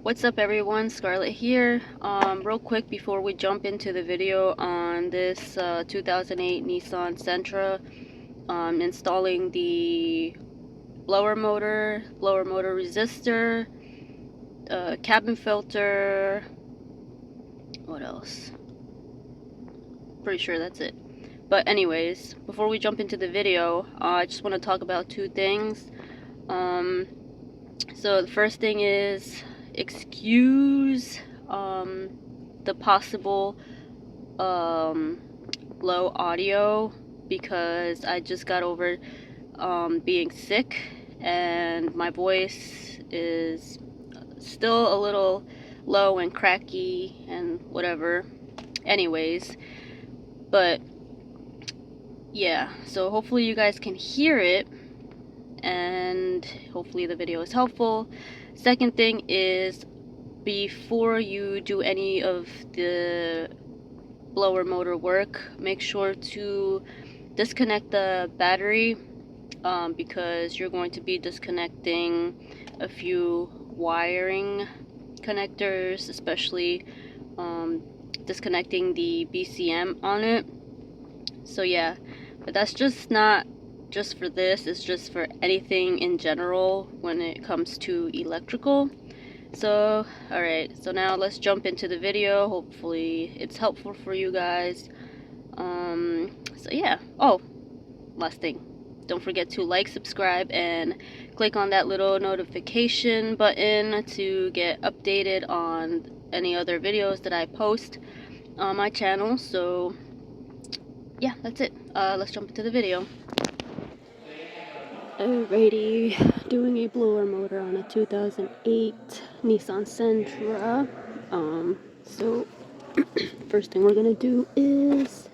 What's up everyone, Scarlett here. Real quick before we jump into the video on this 2008 Nissan Sentra, installing the blower motor resistor, cabin filter, what else? Pretty sure that's it. But anyways, before we jump into the video, I just want to talk about two things. So the first thing is, excuse the possible low audio, because I just got over being sick and my voice is still a little low and cracky and whatever. Anyways, but yeah, so hopefully you guys can hear it and hopefully the video is helpful. Second thing is, before you do any of the blower motor work, make sure to disconnect the battery, because you're going to be disconnecting a few wiring connectors, especially disconnecting the BCM on it. So yeah, but that's just not just for this, it's just for anything in general when it comes to electrical. So alright, so now let's jump into the video. Hopefully it's helpful for you guys. So yeah, oh, last thing, don't forget to like, subscribe, and click on that little notification button to get updated on any other videos that I post on my channel. So yeah, that's it. Let's jump into the video. Alrighty, doing a blower motor on a 2008 Nissan Sentra. So first thing we're gonna do is,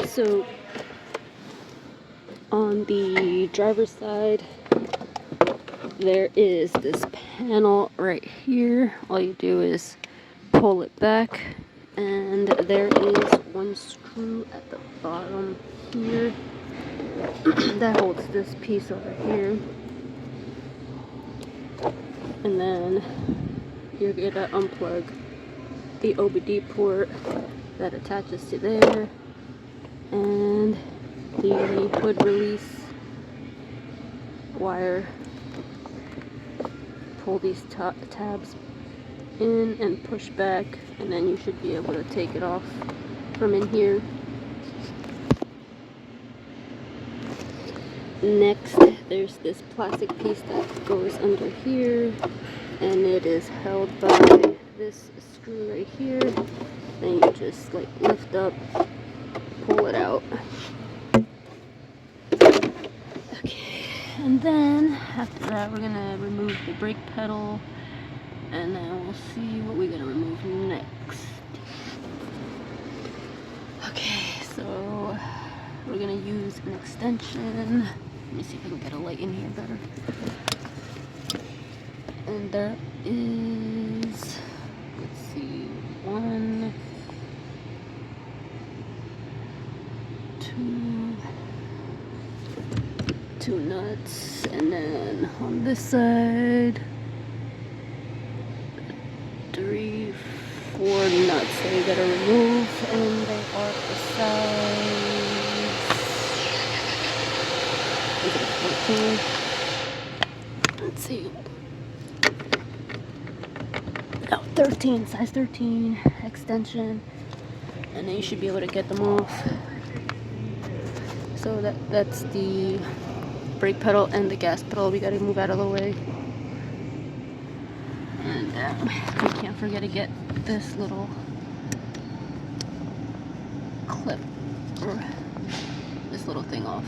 so on the driver's side there is this panel right here. All you do is pull it back, and there is one screw at the bottom here that holds this piece over here, and then you're gonna unplug the OBD port that attaches to there, and the hood release wire. Pull these tabs in and push back, and then you should be able to take it off from in here. Next, there's this plastic piece that goes under here, and it is held by this screw right here. Then you just like lift up, pull it out. Okay, and then after that we're gonna remove the brake pedal, and then we'll see what we're gonna remove next. Okay, so we're gonna use an extension. Let me see if I can get a light in here better. And there is, let's see, 1, 2 nuts, and then on this side 3, 4 nuts that we gotta remove, and they are the size, is it 14? Let's see. No, 13, size 13 extension, and then you should be able to get them off. So that's the brake pedal and the gas pedal. We gotta move out of the way. And we can't forget to get this little clip, or this little thing off.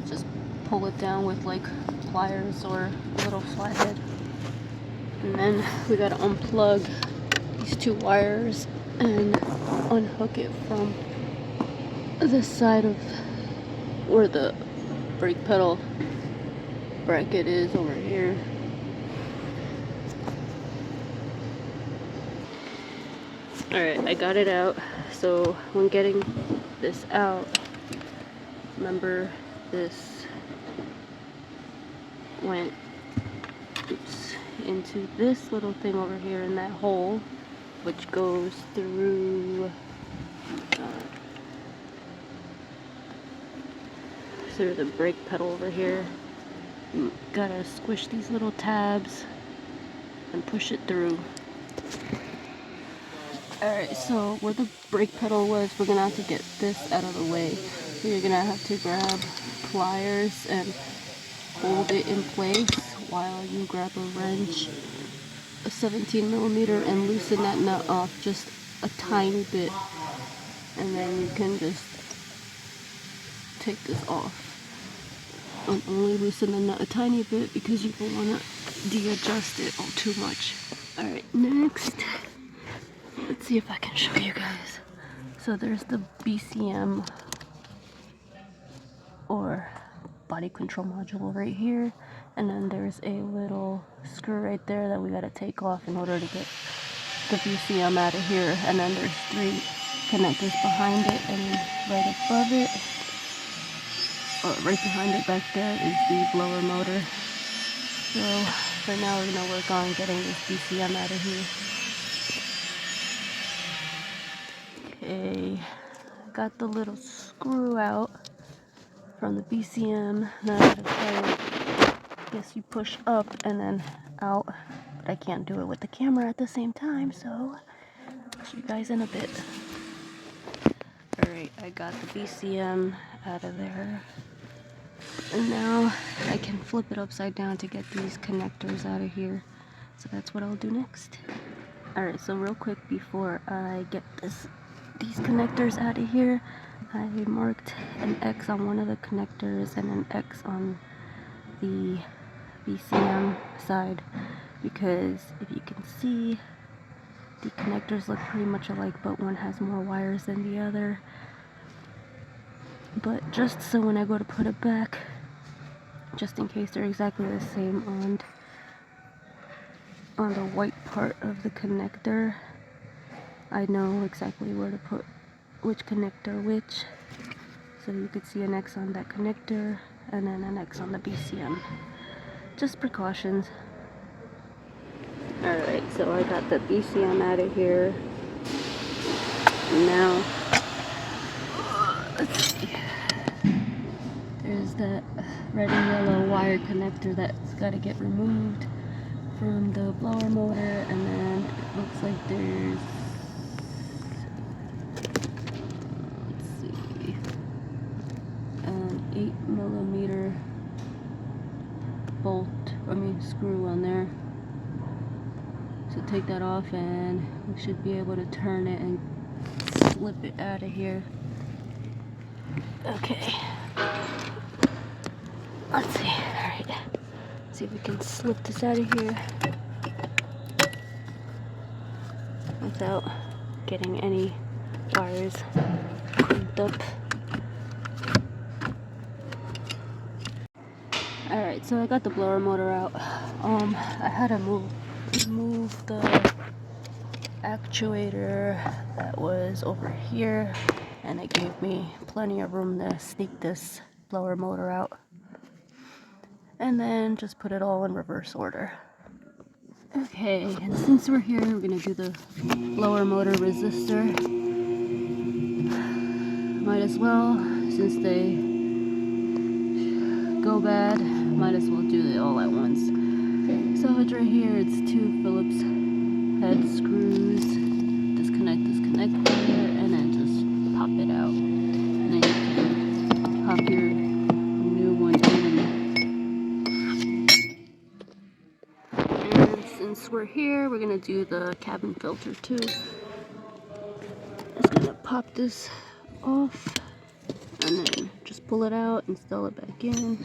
Just pull it down with like pliers or a little flathead. And then we gotta unplug these 2 wires and unhook it from the side of where the brake pedal bracket is over here. Alright, I got it out. So when getting this out, remember this went into this little thing over here in that hole, which goes through the brake pedal over here. You gotta squish these little tabs and push it through. Alright, so where the brake pedal was, we're gonna have to get this out of the way. So you're gonna have to grab pliers and hold it in place while you grab a wrench, a 17mm, and loosen that nut off just a tiny bit. And then you can just take this off. And only loosen the nut a tiny bit because you don't want to de-adjust it all too much. Alright, next, let's see if I can show you guys. So there's the BCM, or body control module, right here, and then there's a little screw right there that we gotta take off in order to get the BCM out of here. And then there's 3 connectors behind it, and right above it, right behind it back there, is the blower motor. So for now we're gonna work on getting this BCM out of here. Okay, got the little screw out from the BCM. Now I gotta try it. I guess you push up and then out, but I can't do it with the camera at the same time, so I'll see you guys in a bit. Alright, I got the BCM out of there. And now I can flip it upside down to get these connectors out of here. So that's what I'll do next. Alright, so real quick before I get these connectors out of here, I marked an X on one of the connectors and an X on the BCM side, because if you can see, the connectors look pretty much alike, but one has more wires than the other. But just so when I go to put it back, just in case they're exactly the same on the white part of the connector, I know exactly where to put which connector which. So you could see an X on that connector and then an X on the BCM. Just precautions. Alright, so I got the BCM out of here. Now, let's see. There's that red and yellow wire connector that's got to get removed from the blower motor, and then it looks like there's, let's see, an 8mm screw on there. So take that off and we should be able to turn it and slip it out of here. Okay. Let's see. Alright. See if we can slip this out of here without getting any wires crimped up. Alright, so I got the blower motor out. I had to move the actuator that was over here, and it gave me plenty of room to sneak this blower motor out. And then just put it all in reverse order. Okay, and since we're here, we're gonna do the blower motor resistor. Might as well, since they go bad, might as well do it all at once. So it's right here, it's 2 Phillips head screws. Disconnect this connector and then just pop it out. And then you can pop your new one in. And since we're here, we're gonna do the cabin filter too. Just gonna pop this off and then just pull it out, install it back in.